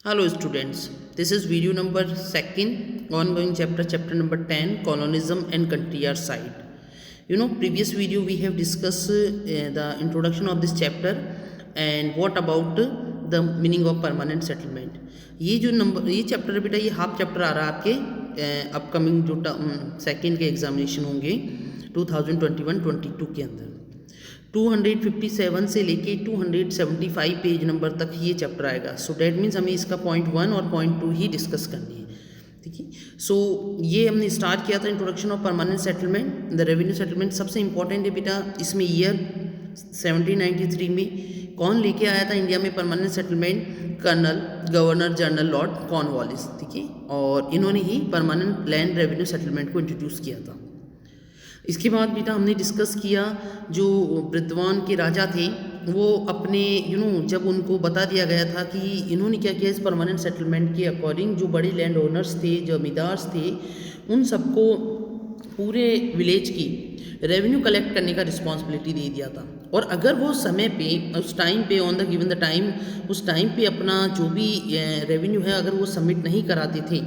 Hello students, this is video number 2nd, ongoing chapter number 10, Colonialism and Countryside side. Previous video we have discussed the introduction of this chapter and what about the meaning of permanent settlement. ये chapter है बेटा, ये half chapter आ रहा है आपके upcoming जो second के examination होंगे 2021-22 के अंदर। 257 से लेके 275 पेज नंबर तक ये चैप्टर आएगा। सो डैट मीन्स हमें इसका पॉइंट 1 और पॉइंट 2 ही डिस्कस करनी है, ठीक है। सो ये हमने स्टार्ट किया था introduction of permanent settlement, the revenue settlement. सबसे इंपॉर्टेंट है बेटा, इसमें ईयर 1793 में कौन लेके आया था इंडिया में permanent settlement? Colonel governor general lord Cornwallis, ठीक है। और इन्होंने ही परमानेंट लैंड रेवेन्यू सेटलमेंट को इंट्रोड्यूस किया था। इसके बाद बेटा हमने डिस्कस किया जो वृद्धवान के राजा थे वो अपने जब उनको बता दिया गया था कि इन्होंने क्या किया, इस परमानेंट सेटलमेंट के अकॉर्डिंग जो बड़े लैंड ओनर्स थे, जमींदार्स थे, उन सबको पूरे विलेज की रेवेन्यू कलेक्ट करने का रिस्पॉन्सिबिलिटी दे दिया था। और अगर वो समय पे उस टाइम पे on the given the time उस टाइम पे अपना जो भी रेवेन्यू है अगर वो सबमिट नहीं कराते थे,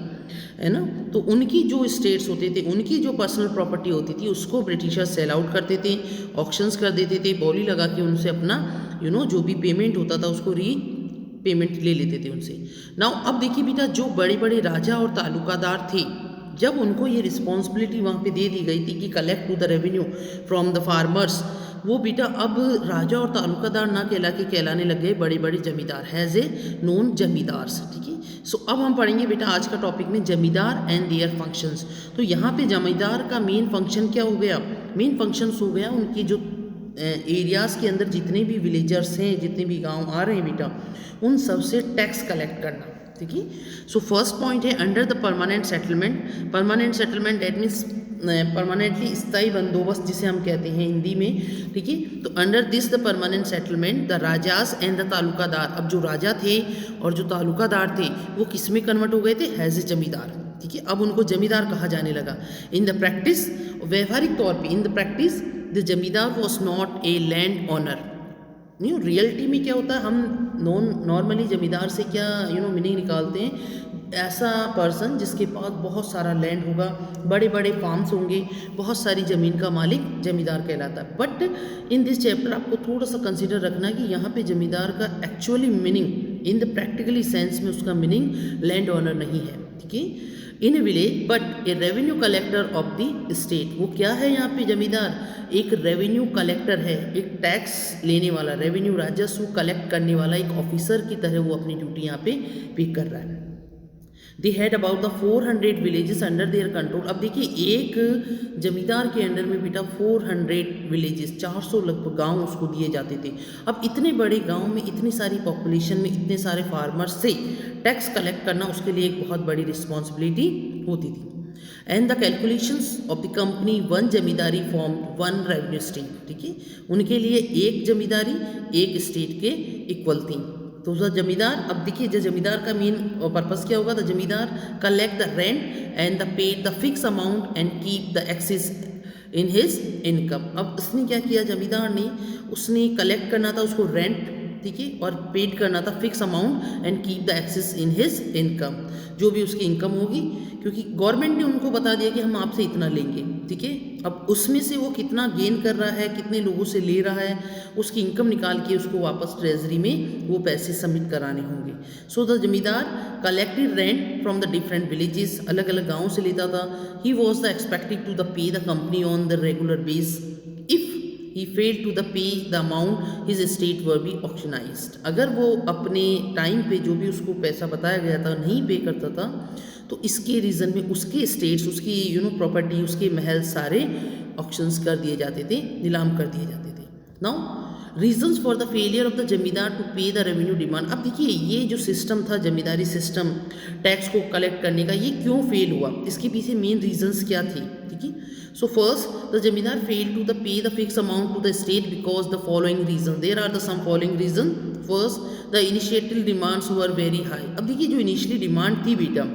है ना, तो उनकी जो स्टेट्स होते थे, उनकी जो पर्सनल प्रॉपर्टी होती थी उसको ब्रिटिशर्स सेल आउट कर देते, ऑक्शंस कर देते थे, बोली लगा के उनसे अपना जो भी पेमेंट होता था उसको पेमेंट ले लेते थे उनसे। नाउ अब देखिए बेटा, जो बड़े बड़े राजा और तालुकादार थे, जब उनको ये रिस्पॉन्सिबिलिटी वहाँ पे दे दी गई थी कि collect to the revenue from the farmers, वो बेटा अब राजा और तालुकादार ना कहलाने लग गए बड़े बड़े जमींदार, हैज़ ए नोन जमींदार्स, ठीक है। सो अब हम पढ़ेंगे बेटा आज का टॉपिक में जमींदार एंड देयर फंक्शंस। तो यहाँ पे जमींदार का मेन फंक्शन क्या हो गया? मेन फंक्शंस हो गया उनकी जो एरियाज़ के अंदर जितने भी विलेजर्स हैं, जितने भी गांव आ रहे हैं बेटा, उन सब से टैक्स कलेक्ट करना, ठीक है। सो फर्स्ट पॉइंट है under the permanent settlement. Permanent settlement that means permanently स्थायी बंदोबस्त जिसे हम कहते हैं हिंदी में, ठीक है। तो under this the permanent settlement the rajas and the taluqdar, अब जो राजा थे और जो तालुकादार थे वो किस में कन्वर्ट हो गए थे? हैज़ ए जमींदार, ठीक है। अब उनको जमींदार कहा जाने लगा। इन द प्रैक्टिस, व्यवहारिक तौर पे, इन द प्रैक्टिस द जमींदार was not a land owner. Reality में क्या होता है, हम नॉर्मली जमींदार से क्या मीनिंग निकालते हैं? ऐसा पर्सन जिसके पास बहुत सारा लैंड होगा, बड़े बड़े फार्म्स होंगे, बहुत सारी ज़मीन का मालिक जमींदार कहलाता है। बट इन दिस चैप्टर आपको थोड़ा सा कंसीडर रखना है कि यहाँ पे जमींदार का actually meaning in the practically sense में उसका मीनिंग लैंड ऑनर नहीं है, ठीक है। In village but a revenue collector of the state, वो क्या है यहाँ पे जमींदार? एक रेवेन्यू कलेक्टर है, एक टैक्स लेने वाला, रेवेन्यू राजस्व कलेक्ट करने वाला एक ऑफिसर की तरह वो अपनी ड्यूटी यहाँ पे कर रहा है। They had about the 400 villages under their control. अब देखिए एक जमींदार के अंडर में बेटा 400 विलेजेस, 400 लगभग गांव उसको दिए जाते थे। अब इतने बड़े गांव में इतनी सारी पॉपुलेशन में इतने सारे फार्मर्स से टैक्स कलेक्ट करना उसके लिए एक बहुत बड़ी रिस्पॉन्सिबिलिटी होती थी। And the calculations of the company one zamindari form one revenue state, ठीक है। उनके लिए एक जमींदारी एक स्टेट के इक्वल थी। तो उसका जमींदार, अब देखिए जो जमींदार का मेन पर्पस क्या होगा? The zamindar collect the rent and the paid the fix amount and keep the excess in his income. अब उसने क्या किया जमींदार ने? उसने कलेक्ट करना था उसको रेंट, ठीक है, और पेड करना था fix amount and keep the excess in his income, जो भी उसकी इनकम होगी, क्योंकि गवर्नमेंट ने उनको बता दिया कि हम आपसे इतना लेंगे, ठीक है। अब उसमें से वो कितना गेन कर रहा है, कितने लोगों से ले रहा है, उसकी इनकम निकाल के उसको वापस ट्रेजरी में वो पैसे सबमिट कराने होंगे। So the zamindar collected rent from the different villages, अलग अलग गाँव से लेता था। He was the expected to the pay the company on the regular base. If he fail to the pay the amount his state were be auctionised. अगर वो अपने time पे जो भी उसको पैसा बताया गया था नहीं पे करता था, तो इसके रीज़न में उसके स्टेट्स, उसकी प्रॉपर्टी, उसके महल सारे ऑक्शंस कर दिए जाते थे, नीलाम कर दिए जाते थे। Now reasons for the failure of the जमींदार टू पे द रेवेन्यू डिमांड। अब देखिए ये जो सिस्टम था जमींदारी सिस्टम टैक्स को कलेक्ट करने का, ये क्यों फेल हुआ? इसके पीछे मेन रीजंस क्या थी, ठीक है। So first the zamindar fail to the pay the fix amount to the state because the following reason, there are the some following reason. First the initial demands were very high. अब देखिए जो initially demand थी बेटा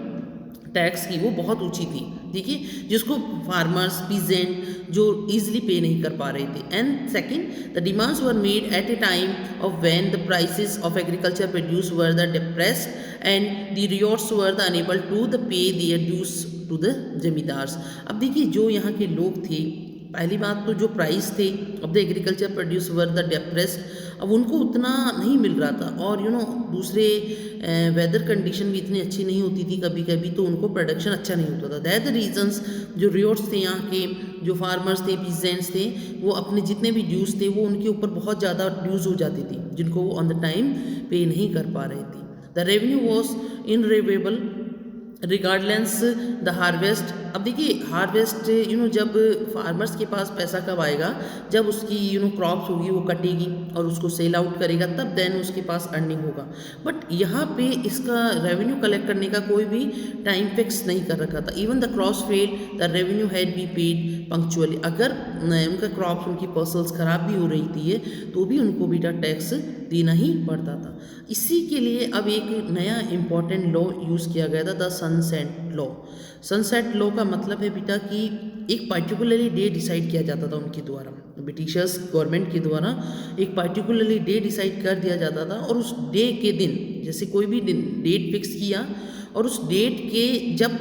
tax की वो बहुत ऊंची थी, ठीक है, जिसको फार्मर्स पीजेंट जो इजीली पे नहीं कर पा रहे थे। And second, the demands were made at a time of when the prices of agriculture produce were the depressed and the ryots were the unable to the pay their dues to the zamindars. अब देखिए जो यहाँ के लोग थे, पहली बात तो जो प्राइस थे अब the agriculture produce were the depressed, अब उनको उतना नहीं मिल रहा था, और दूसरे वेदर कंडीशन भी इतनी अच्छी नहीं होती थी कभी कभी, तो उनको प्रोडक्शन अच्छा नहीं होता था। दैट द रीजंस जो रियॉर्ड्स थे यहाँ के, जो फार्मर्स थे, पीजेंट्स थे, वो अपने जितने भी ड्यूज थे वो उनके ऊपर बहुत ज़्यादा ड्यूज हो जाती थी, जिनको वो ऑन द टाइम पे नहीं कर पा रहे थे। The revenue was invariable regardless the harvest. अब देखिए हार्वेस्ट जब फार्मर्स के पास पैसा कब आएगा, जब उसकी क्रॉप्स होगी, वो कटेगी और उसको सेल आउट करेगा, तब देन उसके पास अर्निंग होगा। बट यहाँ पे इसका रेवेन्यू कलेक्ट करने का कोई भी टाइम फिक्स नहीं कर रखा था। Even the crops fail the revenue had be paid punctually. अगर उनका क्रॉप्स, उनकी पर्सल्स खराब भी हो रही थी तो भी उनको बेटा टैक्स देना ही पड़ता था। इसी के लिए अब एक नया इम्पॉर्टेंट लॉ यूज़ किया गया था, the sunset law. Sunset law का मतलब है बेटा कि एक पर्टिकुलरली डे डिसाइड किया जाता था उनके द्वारा, ब्रिटिशर्स गवर्नमेंट के द्वारा एक पर्टिकुलरली डे डिसाइड कर दिया जाता था, और उस डे के दिन, जैसे कोई भी डेट फिक्स किया, और उस डेट के जब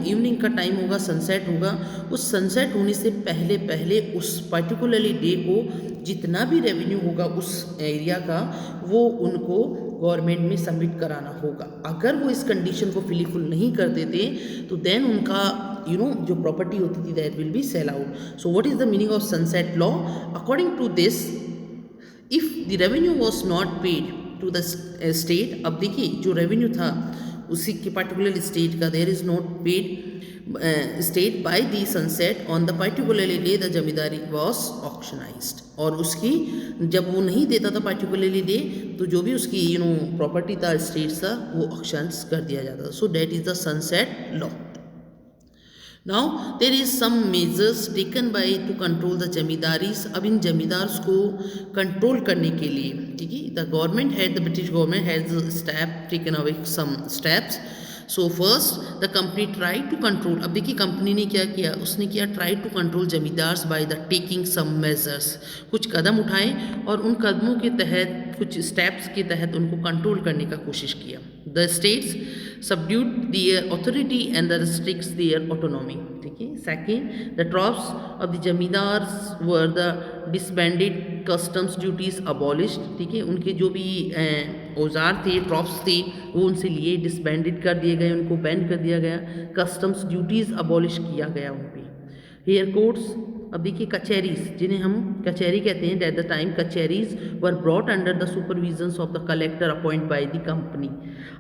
इवनिंग का टाइम होगा, सनसेट होगा, उस सनसेट होने से पहले पहले उस पर्टिकुलरली डे को जितना भी रेवेन्यू होगा उस एरिया का, वो उनको गवर्नमेंट में सबमिट कराना होगा। अगर वो इस कंडीशन को फिलफिल नहीं करते थे तो देन उनका जो प्रॉपर्टी होती थी that will be sell out. So what is the meaning of sunset law? According to this, if the revenue was not paid to the state, अब देखिए जो रेवेन्यू था उसी के पर्टिकुलर स्टेट का, there is not paid state by the sunset on the particularly day the zamindari was auctionised. और उसकी जब वो नहीं देता था पर्टिकुलरली डे, तो जो भी उसकी प्रॉपर्टी था, स्टेट था, वो ऑक्शंस कर दिया जाता था। So that is the sunset law. Now there is some measures taken by to control the जमींदारीज। अब इन जमींदार्स को कंट्रोल करने के लिए, ठीक है, the government had, the British government has step taken away some steps. So first the company try to control. अब देखिए company ने क्या किया, उसने किया try to control zamindars by the taking some measures. कुछ कदम उठाए और उन कदमों के तहत, कुछ स्टेप्स के तहत उनको कंट्रोल करने का कोशिश किया। The states subdued their authority and the restricts their autonomy, ठीक है। Second, the tropes of the zamindars were the disbanded, customs duties abolished, ठीक है। उनके जो भी औजार थे, ट्रॉप्स थे, वो उनसे लिए डिसबैंडेड कर दिए गए, उनको बैन कर दिया गया, कस्टम्स ड्यूटीज अबॉलिश किया गया उन पर। हेयर कोर्ट्स, अब देखिए कचहरीज, जिन्हें हम कचहरी कहते हैं, at the time kachahris were brought under the supervisions of the collector appoint by the company.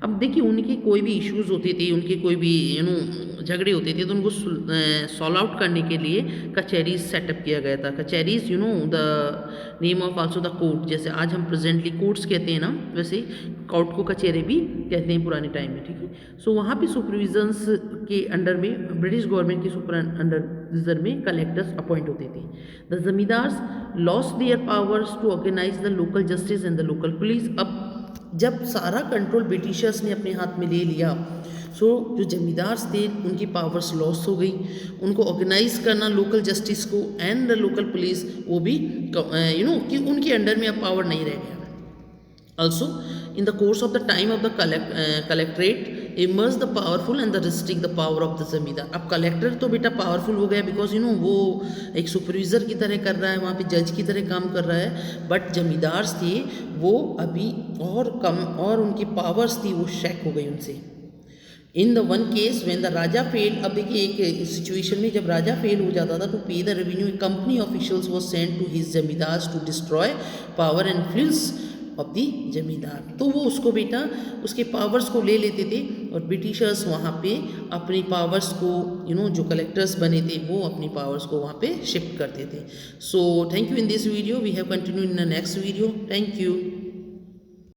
अब देखिए उनके कोई भी इश्यूज होते थे, उनके कोई भी झगड़े होते थे, तो उनको सॉल्व आउट करने के लिए कचहरीज सेटअप किया गया था। Kachahris the name of also the court, जैसे आज हम प्रेजेंटली कोर्ट्स कहते हैं ना, वैसे कोर्ट को कचहरी भी कहते हैं पुराने टाइम में, ठीक है। सो वहाँ पे सुपरविजन्स के अंडर में, ब्रिटिश गवर्नमेंट के अंडर में कलेक्टर्स अपॉइंट होते थे। The zamindars lost their powers to organise the local justice and the local police. अब जब सारा कंट्रोल ब्रिटिशर्स ने अपने हाथ में ले लिया, सो जो जमींदार्स थे उनकी पावर्स लॉस हो गई, उनको ऑर्गेनाइज करना लोकल जस्टिस को एंड द लोकल पुलिस, वो भी कि उनके अंडर में अब पावर नहीं रह गया। Also, in the course of the time of the collectorate, emerged the powerful and the restrict the power of the जमींदार। अब कलेक्टर तो बेटा पावरफुल हो गया, बिकॉज वो एक सुपरवाइजर की तरह कर रहा है, वहाँ पे जज की तरह काम कर रहा है, बट जमींदार्स थे वो अभी और कम, और उनकी पावर्स थी वो शेक हो गई उनसे। In the one case when the Raja fail, अब देखिए एक सिचुएशन में जब राजा फेल हो जाता था, तो pay the revenue, company officials was sent to his zamindars to destroy power and influence of the zamindar. तो वो उसको बेटा उसके पावर्स को ले लेते थे, और ब्रिटिशर्स वहाँ पे अपनी पावर्स को जो कलेक्टर्स बने थे वो अपनी पावर्स को वहाँ पे शिफ्ट करते थे। So thank you in this video, we have continue in the next video. Thank you.